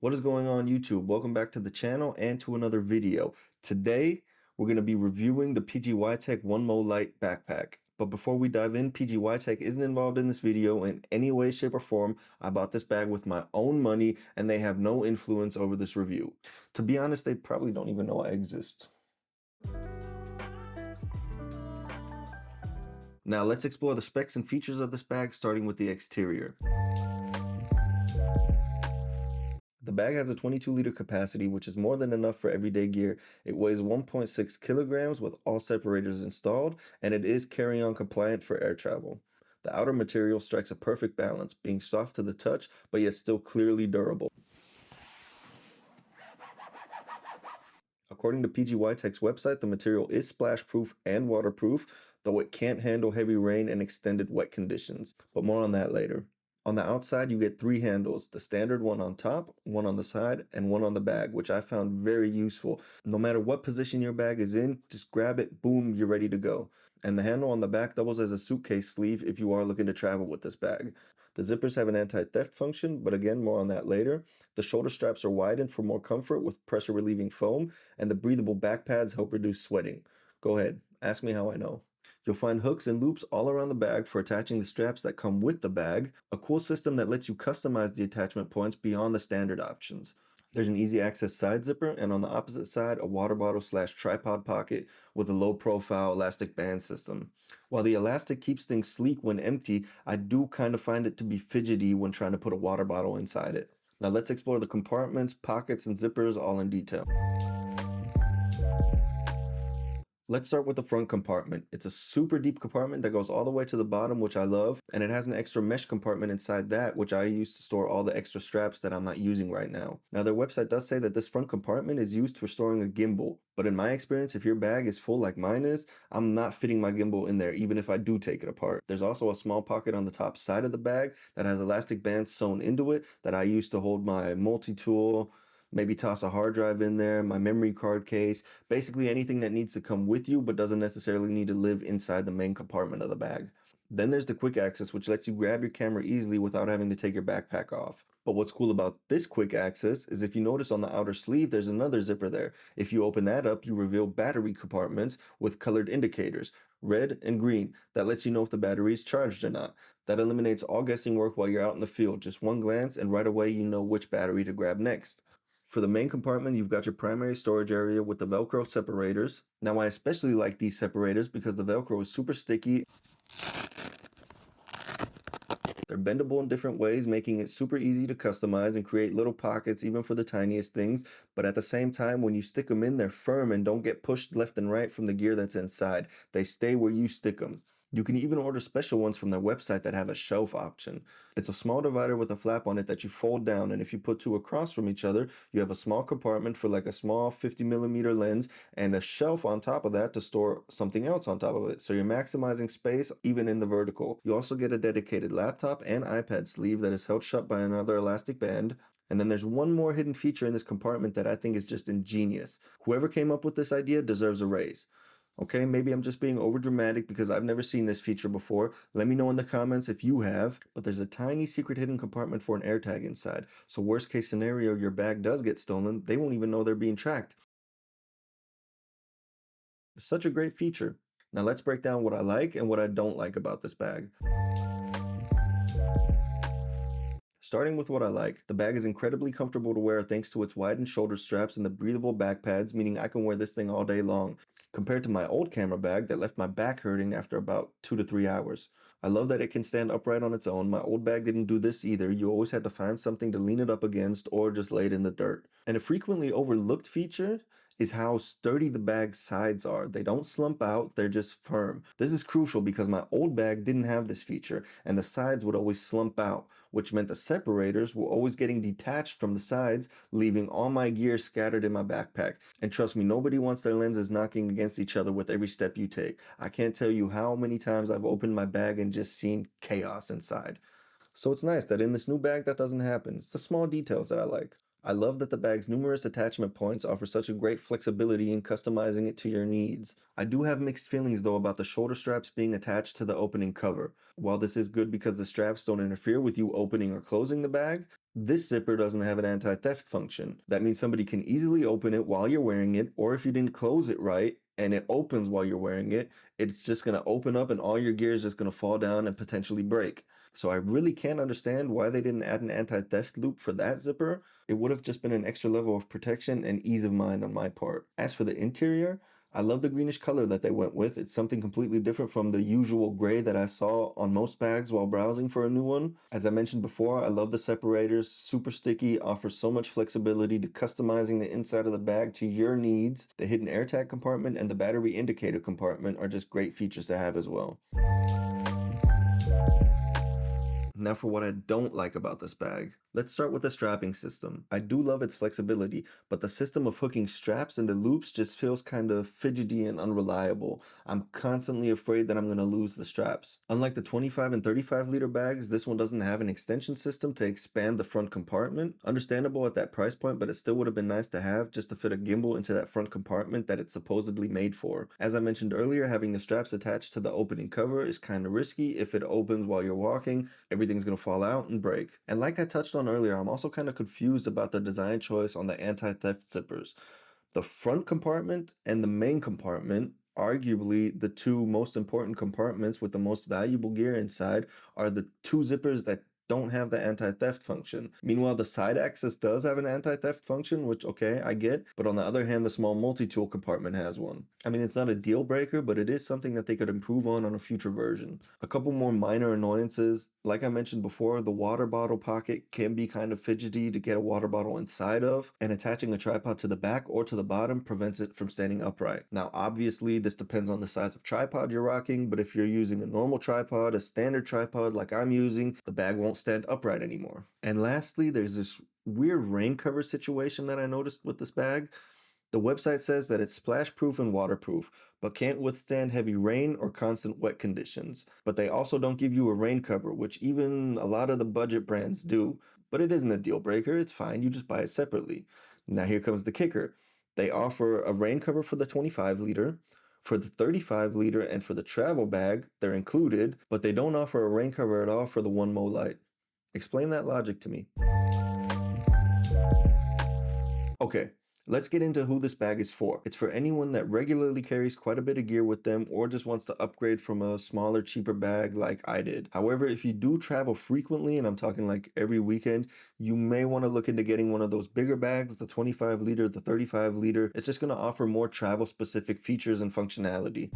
What is going on YouTube? Welcome back to the channel and to another video. Today, we're going to be reviewing the PGY Tech OneMo Lite backpack. But before we dive in, PGY Tech isn't involved in this video in any way, shape, or form. I bought this bag with my own money and they have no influence over this review. To be honest, they probably don't even know I exist. Now let's explore the specs and features of this bag, starting with the exterior. The bag has a 22-liter capacity, which is more than enough for everyday gear. It weighs 1.6 kilograms with all separators installed, and it is carry-on compliant for air travel. The outer material strikes a perfect balance, being soft to the touch, but yet still clearly durable. According to PGY Tech's website, the material is splash-proof and waterproof, though it can't handle heavy rain and extended wet conditions, but more on that later. On the outside, you get 3 handles, the standard one on top, one on the side, and one on the bag, which I found very useful. No matter what position your bag is in, just grab it, boom, you're ready to go. And the handle on the back doubles as a suitcase sleeve if you are looking to travel with this bag. The zippers have an anti-theft function, but again, more on that later. The shoulder straps are widened for more comfort with pressure-relieving foam, and the breathable back pads help reduce sweating. Go ahead, ask me how I know. You'll find hooks and loops all around the bag for attaching the straps that come with the bag, a cool system that lets you customize the attachment points beyond the standard options. There's an easy access side zipper, and on the opposite side, a water bottle / tripod pocket with a low profile elastic band system. While the elastic keeps things sleek when empty, I do kind of find it to be fidgety when trying to put a water bottle inside it. Now let's explore the compartments, pockets, and zippers all in detail. Let's start with the front compartment. It's a super deep compartment that goes all the way to the bottom, which I love, and it has an extra mesh compartment inside that, which I use to store all the extra straps that I'm not using right now. Now, their website does say that this front compartment is used for storing a gimbal, but in my experience, if your bag is full like mine is, I'm not fitting my gimbal in there, even if I do take it apart. There's also a small pocket on the top side of the bag that has elastic bands sewn into it that I use to hold my multi-tool, maybe toss a hard drive in there, my memory card case, basically anything that needs to come with you but doesn't necessarily need to live inside the main compartment of the bag. Then there's the quick access, which lets you grab your camera easily without having to take your backpack off. But what's cool about this quick access is if you notice on the outer sleeve, there's another zipper there. If you open that up, you reveal battery compartments with colored indicators, red and green. That lets you know if the battery is charged or not. That eliminates all guessing work while you're out in the field. Just one glance and right away you know which battery to grab next. For the main compartment, you've got your primary storage area with the Velcro separators. Now, I especially like these separators because the Velcro is super sticky. They're bendable in different ways, making it super easy to customize and create little pockets even for the tiniest things. But at the same time, when you stick them in, they're firm and don't get pushed left and right from the gear that's inside. They stay where you stick them. You can even order special ones from their website that have a shelf option. It's a small divider with a flap on it that you fold down, and if you put 2 across from each other, you have a small compartment for like a small 50mm lens and a shelf on top of that to store something else on top of it. So you're maximizing space even in the vertical. You also get a dedicated laptop and iPad sleeve that is held shut by another elastic band. And then there's one more hidden feature in this compartment that I think is just ingenious. Whoever came up with this idea deserves a raise. Okay, maybe I'm just being overdramatic because I've never seen this feature before. Let me know in the comments if you have. But there's a tiny secret hidden compartment for an AirTag inside. So worst case scenario, your bag does get stolen, they won't even know they're being tracked. It's such a great feature. Now let's break down what I like and what I don't like about this bag. Starting with what I like, the bag is incredibly comfortable to wear thanks to its widened shoulder straps and the breathable back pads, meaning I can wear this thing all day long, compared to my old camera bag that left my back hurting after about 2 to 3 hours. I love that it can stand upright on its own. My old bag didn't do this either. You always had to find something to lean it up against or just lay it in the dirt. And a frequently overlooked feature is how sturdy the bag's sides are. They don't slump out, they're just firm. This is crucial because my old bag didn't have this feature and the sides would always slump out, which meant the separators were always getting detached from the sides, leaving all my gear scattered in my backpack. And trust me, nobody wants their lenses knocking against each other with every step you take. I can't tell you how many times I've opened my bag and just seen chaos inside. So it's nice that in this new bag that doesn't happen. It's the small details that I like. I love that the bag's numerous attachment points offer such a great flexibility in customizing it to your needs. I do have mixed feelings though about the shoulder straps being attached to the opening cover. While this is good because the straps don't interfere with you opening or closing the bag, This zipper doesn't have an anti-theft function. That means somebody can easily open it while you're wearing it, or if you didn't close it right and it opens while you're wearing it, it's just going to open up and all your gear is just going to fall down and potentially break. So I really can't understand why they didn't add an anti-theft loop for that zipper. It would have just been an extra level of protection and ease of mind on my part. As for the interior, I love the greenish color that they went with. It's something completely different from the usual gray that I saw on most bags while browsing for a new one. As I mentioned before, I love the separators, super sticky, offers so much flexibility to customizing the inside of the bag to your needs. The hidden AirTag compartment and the battery indicator compartment are just great features to have as well. Now for what I don't like about this bag. Let's start with the strapping system. I do love its flexibility, but the system of hooking straps into loops just feels kind of fidgety and unreliable. I'm constantly afraid that I'm going to lose the straps. Unlike the 25 and 35 liter bags, this one doesn't have an extension system to expand the front compartment. Understandable at that price point, but it still would have been nice to have just to fit a gimbal into that front compartment that it's supposedly made for. As I mentioned earlier, having the straps attached to the opening cover is kind of risky. If it opens while you're walking, everything's going to fall out and break. And like I touched on earlier, I'm also kind of confused about the design choice on the anti-theft zippers. The front compartment and the main compartment, arguably the two most important compartments with the most valuable gear inside, are the two zippers that don't have the anti-theft function. Meanwhile, the side access does have an anti-theft function, which, okay, I get, but on the other hand, the small multi-tool compartment has one. I mean, it's not a deal breaker, but it is something that they could improve on a future version. A couple more minor annoyances. Like I mentioned before, the water bottle pocket can be kind of fidgety to get a water bottle inside of, and attaching a tripod to the back or to the bottom prevents it from standing upright. Now, obviously, this depends on the size of tripod you're rocking, but if you're using a normal tripod, a standard tripod like I'm using, the bag won't stand upright anymore. And lastly, there's this weird rain cover situation that I noticed with this bag. The website says that it's splash proof and waterproof, but can't withstand heavy rain or constant wet conditions. But they also don't give you a rain cover, which even a lot of the budget brands do. But it isn't a deal breaker, it's fine, you just buy it separately. Now here comes the kicker. They offer a rain cover for the 25 liter. For the 35 liter and for the travel bag, they're included, but they don't offer a rain cover at all for the OneMo Lite. Explain that logic to me. Okay, let's get into who this bag is for. It's for anyone that regularly carries quite a bit of gear with them or just wants to upgrade from a smaller, cheaper bag like I did. However, if you do travel frequently, and I'm talking like every weekend, you may want to look into getting one of those bigger bags, the 25 liter, the 35 liter. It's just going to offer more travel specific features and functionality.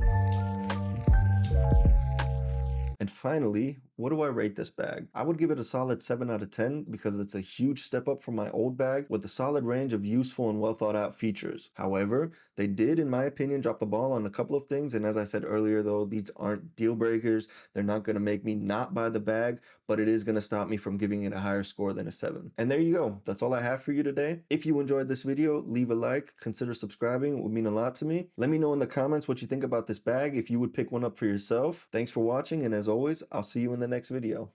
And finally, what do I rate this bag? I would give it a solid 7 out of 10 because it's a huge step up from my old bag with a solid range of useful and well thought out features. However, they did, in my opinion, drop the ball on a couple of things. And as I said earlier, though, these aren't deal breakers. They're not going to make me not buy the bag, but it is going to stop me from giving it a higher score than a 7. And there you go. That's all I have for you today. If you enjoyed this video, leave a like, consider subscribing. It would mean a lot to me. Let me know in the comments what you think about this bag, if you would pick one up for yourself. Thanks for watching, and as always, I'll see you in the next video.